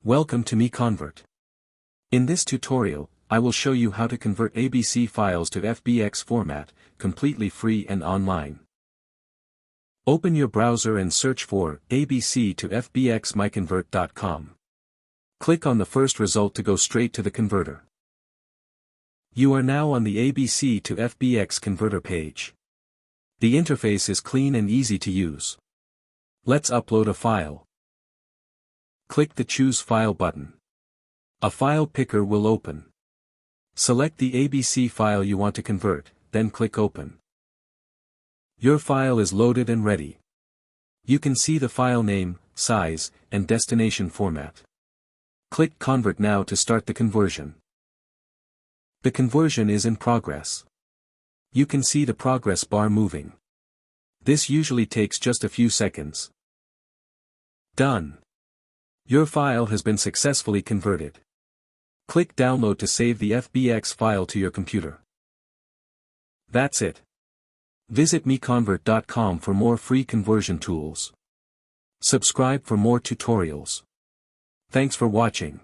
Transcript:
Welcome to MiConvert. In this tutorial, I will show you how to convert ABC files to FBX format, completely free and online. Open your browser and search for ABC to FBX MiConvert.com. Click on the first result to go straight to the converter. You are now on the ABC to FBX converter page. The interface is clean and easy to use. Let's upload a file. Click the Choose File button. A file picker will open. Select the ABC file you want to convert, then click Open. Your file is loaded and ready. You can see the file name, size, and destination format. Click Convert now to start the conversion. The conversion is in progress. You can see the progress bar moving. This usually takes just a few seconds. Done. Your file has been successfully converted. Click Download to save the FBX file to your computer. That's it. Visit MiConvert.com for more free conversion tools. Subscribe for more tutorials. Thanks for watching.